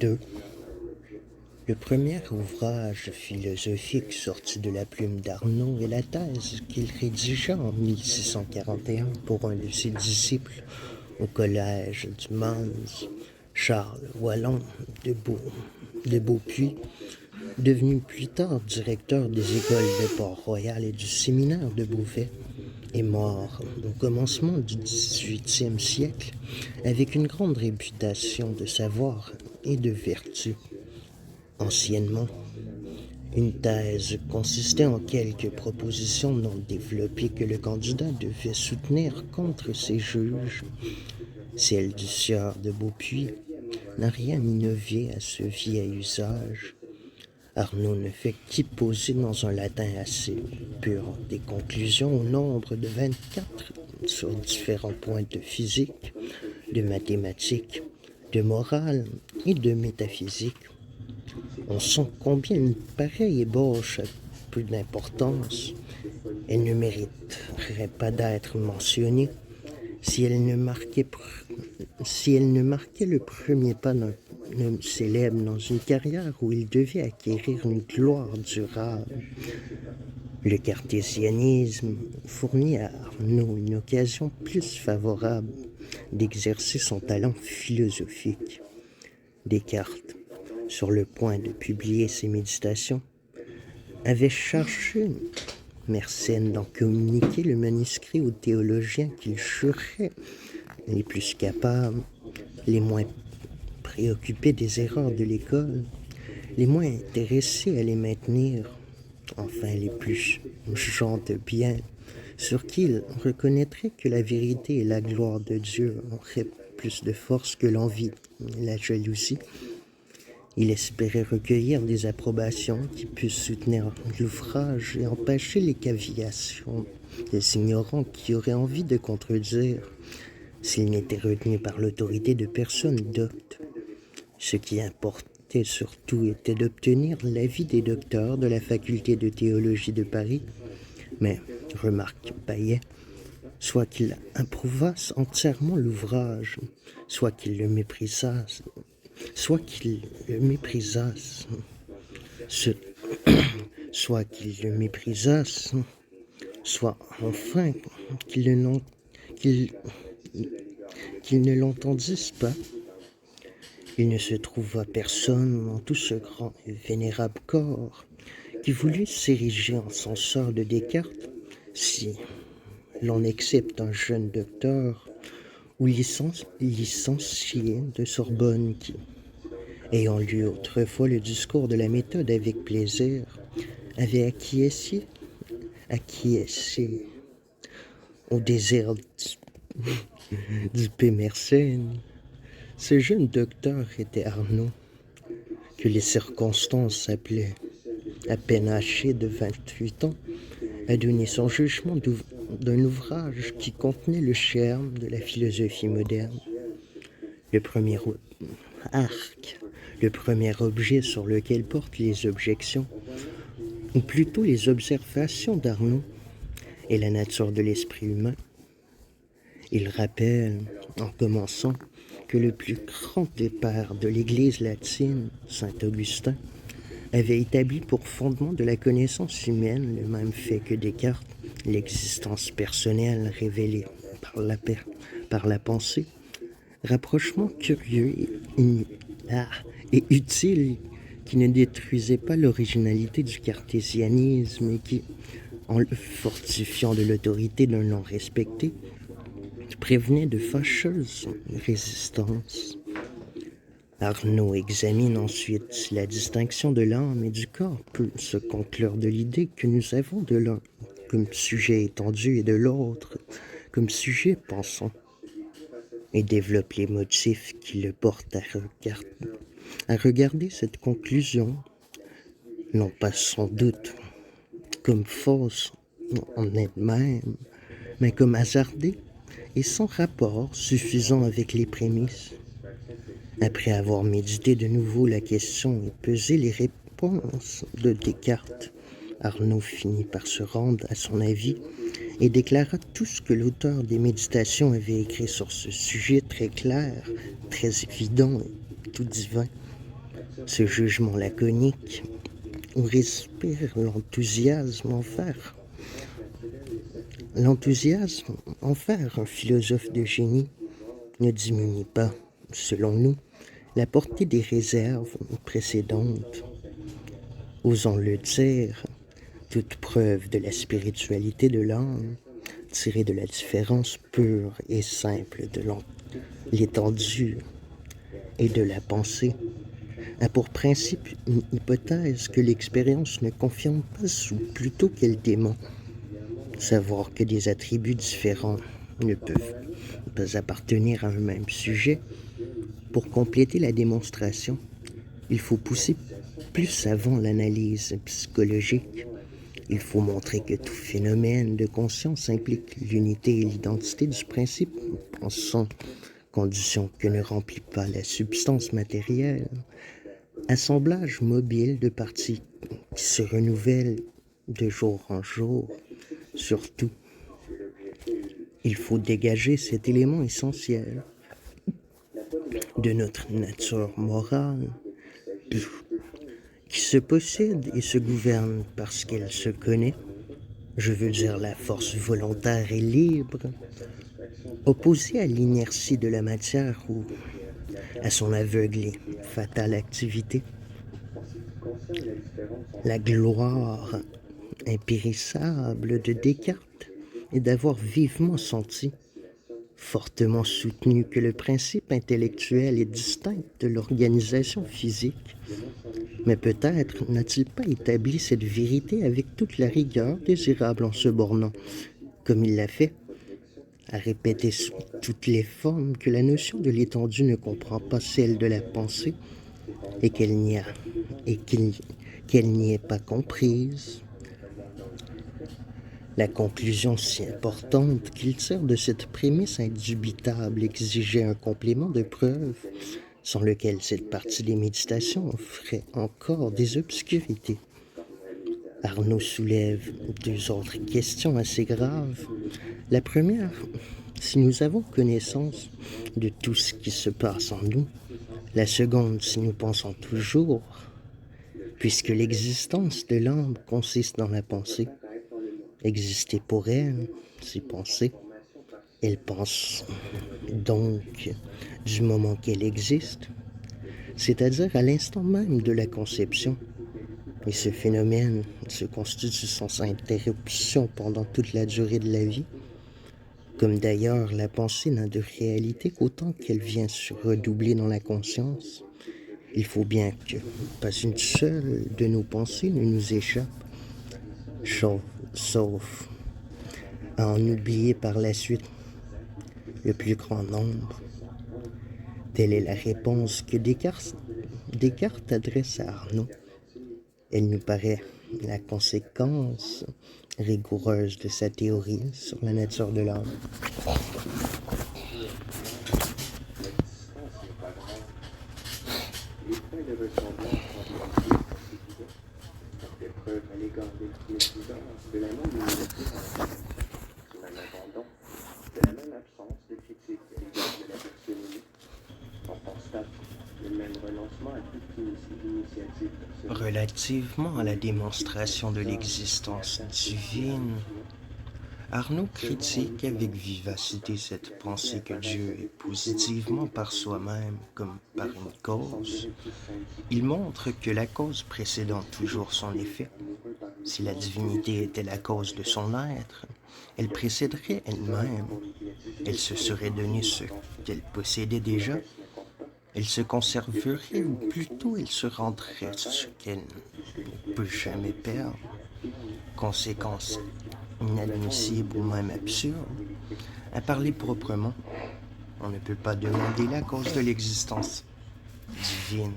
2. Le premier ouvrage philosophique sorti de la plume d'Arnaud est la thèse qu'il rédigea en 1641 pour un de ses disciples au collège du Mans, Charles Wallon de Beaupuy, devenu plus tard directeur des écoles de Port-Royal et du séminaire de Beauvais, est mort au commencement du XVIIIe siècle avec une grande réputation de savoir et de vertu. Anciennement, une thèse consistait en quelques propositions non développées que le candidat devait soutenir contre ses juges. Celle du sieur de Beaupuy n'a rien innové à ce vieil usage. Arnaud ne fait qu'y poser dans un latin assez pur des conclusions au nombre de 24 sur différents points de physique, de mathématiques, de morale et de métaphysique. On sent combien une pareille ébauche a peu d'importance. Elle ne mériterait pas d'être mentionnée si elle ne marquait le premier pas d'un homme célèbre dans une carrière où il devait acquérir une gloire durable. Le cartésianisme fournit à Arnaud une occasion plus favorable d'exercer son talent philosophique. Descartes, sur le point de publier ses méditations, avait chargé Mersenne d'en communiquer le manuscrit aux théologiens qu'il jurait les plus capables, les moins préoccupés des erreurs de l'école, les moins intéressés à les maintenir, enfin les plus gens de bien, sur qui il reconnaîtrait que la vérité et la gloire de Dieu auraient plus de force que l'envie et la jalousie. Il espérait recueillir des approbations qui puissent soutenir l'ouvrage et empêcher les cavillations des ignorants qui auraient envie de contredire s'il n'était retenu par l'autorité de personnes doctes. Ce qui importait surtout était d'obtenir l'avis des docteurs de la faculté de théologie de Paris. Mais, remarque Baillet, soit qu'il approuvasse entièrement l'ouvrage, soit qu'il le méprisasse, soit qu'il le méprisasse, soit enfin qu'il ne l'entendisse pas. Il ne se trouva personne dans tout ce grand et vénérable corps qui voulut s'ériger en censeur de Descartes, si l'on accepte un jeune docteur ou licencié de Sorbonne qui, ayant lu autrefois le discours de la méthode avec plaisir, avait acquiescé au désir du P. Mersenne. Ce jeune docteur était Arnaud, que les circonstances appelaient à peine âgé de 28 ans, a donné son jugement d'un ouvrage qui contenait le germe de la philosophie moderne. Le premier objet sur lequel portent les objections, ou plutôt les observations d'Arnaud, est la nature de l'esprit humain. Il rappelle, en commençant, que le plus grand des pères de l'Église latine, saint Augustin, avait établi pour fondement de la connaissance humaine le même fait que Descartes, l'existence personnelle révélée par la pensée, rapprochement curieux et utile qui ne détruisait pas l'originalité du cartésianisme et qui, en le fortifiant de l'autorité d'un nom respecté, prévenait de fâcheuses résistances. Arnaud examine ensuite la distinction de l'âme et du corps peut se conclure de l'idée que nous avons de l'un comme sujet étendu et de l'autre comme sujet pensant, et développe les motifs qui le portent à regarder cette conclusion, non pas sans doute comme fausse en elle-même, mais comme hasardée et sans rapport suffisant avec les prémices. Après avoir médité de nouveau la question et pesé les réponses de Descartes, Arnaud finit par se rendre à son avis et déclara tout ce que l'auteur des Méditations avait écrit sur ce sujet très clair, très évident et tout divin. Ce jugement laconique où respire l'enthousiasme envers un philosophe de génie ne diminue pas, selon nous, la portée des réserves précédentes. Osons le dire, toute preuve de la spiritualité de l'âme, tirée de la différence pure et simple de l'étendue et de la pensée, a pour principe une hypothèse que l'expérience ne confirme pas ou plutôt qu'elle dément. Savoir que des attributs différents ne peuvent pas appartenir à un même sujet. Pour compléter la démonstration, il faut pousser plus avant l'analyse psychologique. Il faut montrer que tout phénomène de conscience implique l'unité et l'identité du principe pensant, condition que ne remplit pas la substance matérielle. Assemblage mobile de parties qui se renouvellent de jour en jour. Surtout, il faut dégager cet élément essentiel de notre nature morale qui se possède et se gouverne parce qu'elle se connaît, je veux dire la force volontaire et libre, opposée à l'inertie de la matière ou à son aveugle et fatale activité. La gloire impérissable de Descartes est d'avoir vivement senti, fortement soutenu que le principe intellectuel est distinct de l'organisation physique. Mais peut-être n'a-t-il pas établi cette vérité avec toute la rigueur désirable en se bornant, comme il l'a fait, à répéter sous toutes les formes que la notion de l'étendue ne comprend pas celle de la pensée et qu'elle n'y est pas comprise. La conclusion si importante qu'il tire de cette prémisse indubitable exigeait un complément de preuve sans lequel cette partie des méditations offrait encore des obscurités. Arnaud soulève deux autres questions assez graves. La première, si nous avons connaissance de tout ce qui se passe en nous. La seconde, si nous pensons toujours, puisque l'existence de l'âme consiste dans la pensée. Exister pour elle, c'est penser. Elle pense donc du moment qu'elle existe, c'est-à-dire à l'instant même de la conception. Et ce phénomène se constitue sans interruption pendant toute la durée de la vie, comme d'ailleurs la pensée n'a de réalité qu'autant qu'elle vient se redoubler dans la conscience. Il faut bien que pas une seule de nos pensées ne nous échappe, sauf à en oublier par la suite le plus grand nombre. Telle est la réponse que Descartes adresse à Arnaud. Elle nous paraît la conséquence rigoureuse de sa théorie sur la nature de l'âme. Relativement à la démonstration de l'existence divine, Arnaud critique avec vivacité cette pensée que Dieu est positivement par soi-même comme par une cause. Il montre que la cause précédant toujours son effet. Si la divinité était la cause de son être, elle précéderait elle-même. Elle se serait donné ce qu'elle possédait déjà. Elle se conserverait, ou plutôt elle se rendrait ce qu'elle ne peut jamais perdre. Conséquence inadmissible ou même absurde. À parler proprement, on ne peut pas demander la cause de l'existence divine.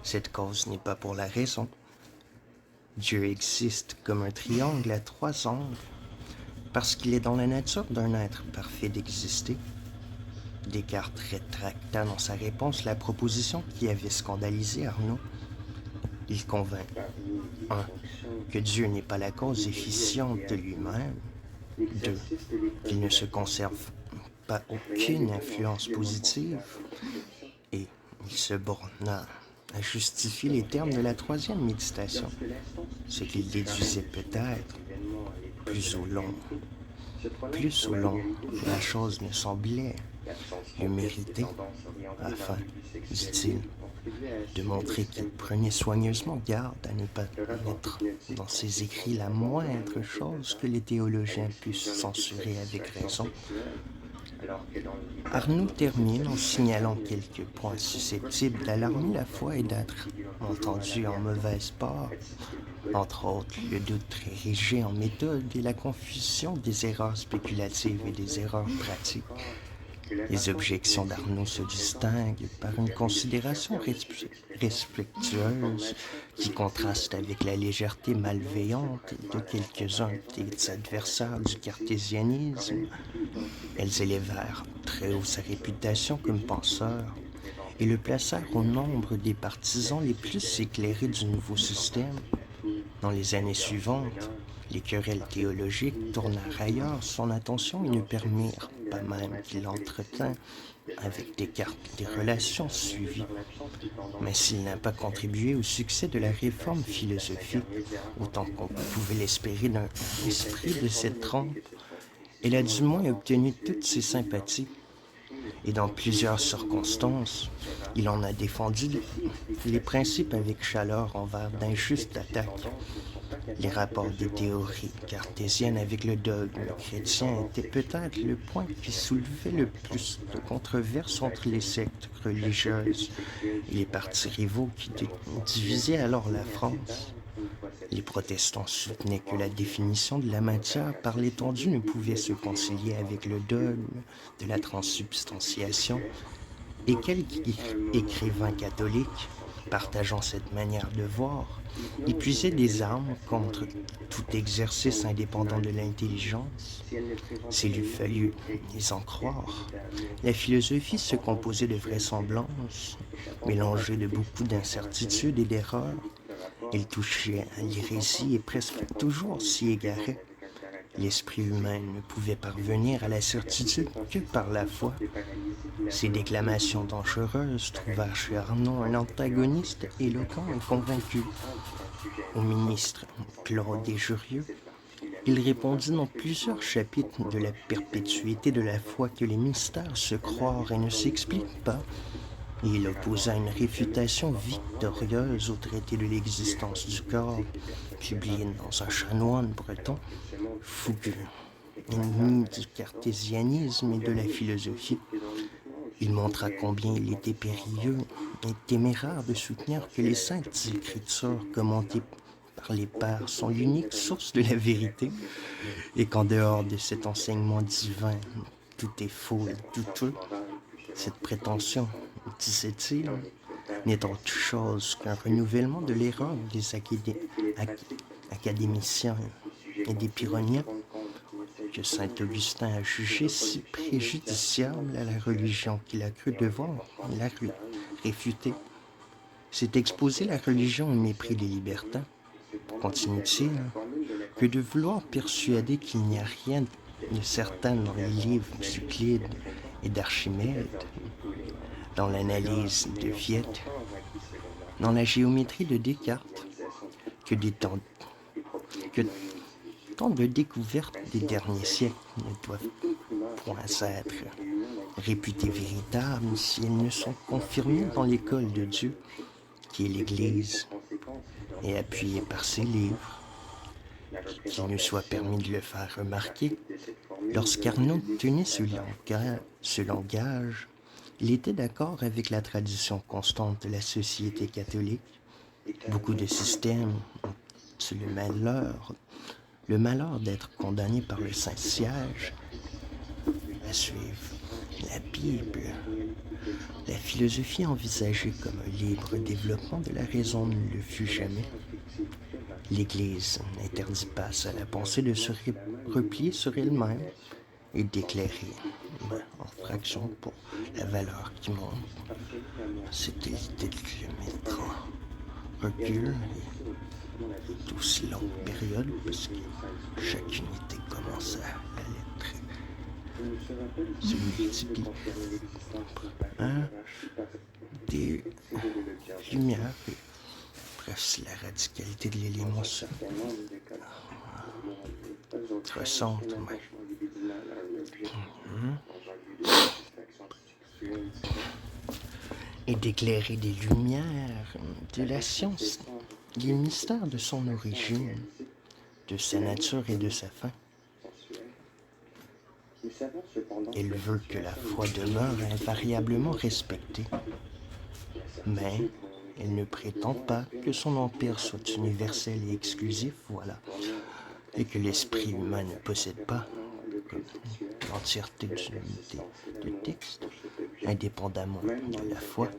Cette cause n'est pas pour la raison. Dieu existe comme un triangle à trois angles, parce qu'il est dans la nature d'un être parfait d'exister. Descartes rétracta dans sa réponse la proposition qui avait scandalisé Arnaud. Il convainc 1. Que Dieu n'est pas la cause efficiente de lui-même. 2. Qu'il ne se conserve pas aucune influence positive. Et il se borna à justifier les termes de la troisième méditation, ce qu'il déduisait peut-être plus au long. Plus au long, la chose ne semblait le mériter, afin, dit-il, de montrer qu'il prenait soigneusement garde à ne pas mettre dans ses écrits la moindre chose que les théologiens puissent censurer avec raison. Arnoux termine en signalant quelques points susceptibles d'alarmer la foi et d'être entendus en mauvaise part, entre autres le doute très rigide en méthode et la confusion des erreurs spéculatives et des erreurs pratiques. Les objections d'Arnoux se distinguent par une considération respectueuse qui contraste avec la légèreté malveillante de quelques-uns des adversaires du cartésianisme. Elles élevèrent très haut sa réputation comme penseur et le placèrent au nombre des partisans les plus éclairés du nouveau système. Dans les années suivantes, les querelles théologiques tournèrent ailleurs son attention et ne permirent pas même qu'il entretint avec Descartes des relations suivies. Mais s'il n'a pas contribué au succès de la réforme philosophique, autant qu'on pouvait l'espérer d'un esprit de cette trempe, il a du moins obtenu toutes ses sympathies. Et dans plusieurs circonstances, il en a défendu les principes avec chaleur envers d'injustes attaques. Les rapports des théories cartésiennes avec le dogme chrétien étaient peut-être le point qui soulevait le plus de controverses entre les sectes religieuses et les partis rivaux qui divisaient alors la France. Les protestants soutenaient que la définition de la matière par l'étendue ne pouvait se concilier avec le dogme de la transsubstantiation, et quelques écrivains catholiques, partageant cette manière de voir, épuisaient des armes contre tout exercice indépendant de l'intelligence. S'il eût fallu les en croire, la philosophie se composait de vraisemblances, mélangée de beaucoup d'incertitudes et d'erreurs. Elle touchait à l'hérésie et presque toujours s'y égarait. L'esprit humain ne pouvait parvenir à la certitude que par la foi. Ces déclamations dangereuses trouvèrent chez Arnaud un antagoniste éloquent et convaincu. Au ministre Claude Desjurieux, il répondit dans plusieurs chapitres de la perpétuité de la foi que les mystères se croient et ne s'expliquent pas. Et il opposa une réfutation victorieuse au traité de l'existence du corps, publié dans un chanoine breton, fougueux, ennemi du cartésianisme et de la philosophie. Il montra combien il était périlleux et téméraire de soutenir que les saintes écritures commentées par les pères sont l'unique source de la vérité, et qu'en dehors de cet enseignement divin, tout est faux et douteux. Cette prétention, disait-il, n'est autre chose qu'un renouvellement de l'erreur des académiciens et des pyrrhoniens que saint Augustin a jugé si préjudiciable à la religion qu'il a cru devoir la réfuter. C'est exposer la religion au mépris des libertins, continue-t-il, que de vouloir persuader qu'il n'y a rien de certain dans les livres d'Euclide et d'Archimède, dans l'analyse de Viette, dans la géométrie de Descartes, que tant de découvertes des derniers siècles ne doivent point être réputées véritables si elles ne sont confirmées dans l'école de Dieu, qui est l'Église, et appuyées par ses livres. Qu'il nous soit permis de le faire remarquer, lorsqu'Arnaud tenait ce langage, il était d'accord avec la tradition constante de la société catholique. Beaucoup de systèmes ont le malheur d'être condamnés par le Saint-Siège à suivre la Bible. La philosophie envisagée comme un libre développement de la raison ne le fut jamais. L'Église n'interdit pas à la pensée de se replier sur elle-même et d'éclairer en fraction pour la valeur qui monte. C'était l'idée de le mettre recul et d'aussi longue période, parce que chaque unité commence à la lettre se multiplie. Des lumières, bref, c'est la radicalité de l'élément se ressentent, et d'éclairer des lumières de la science, les mystères de son origine, de sa nature et de sa fin. Elle veut que la foi demeure invariablement respectée, mais elle ne prétend pas que son empire soit universel et exclusif, voilà, et que l'esprit humain ne possède pas, comme l'entièreté d'une unité de texte, indépendamment de la foi,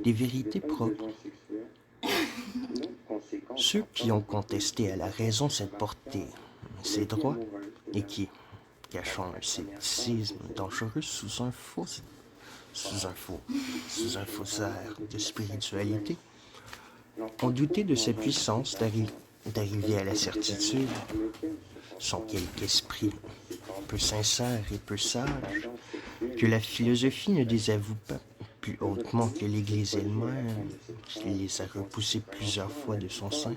des vérités propres. Ceux qui ont contesté à la raison cette portée, ces droits, et qui, cachant un scepticisme dangereux sous un faussaire de spiritualité, ont douté de sa puissance d'arriver à la certitude, sans quelque esprit peu sincère et peu sage, que la philosophie ne désavoue pas plus hautement que l'Église elle-même, qui les a repoussés plusieurs fois de son sein.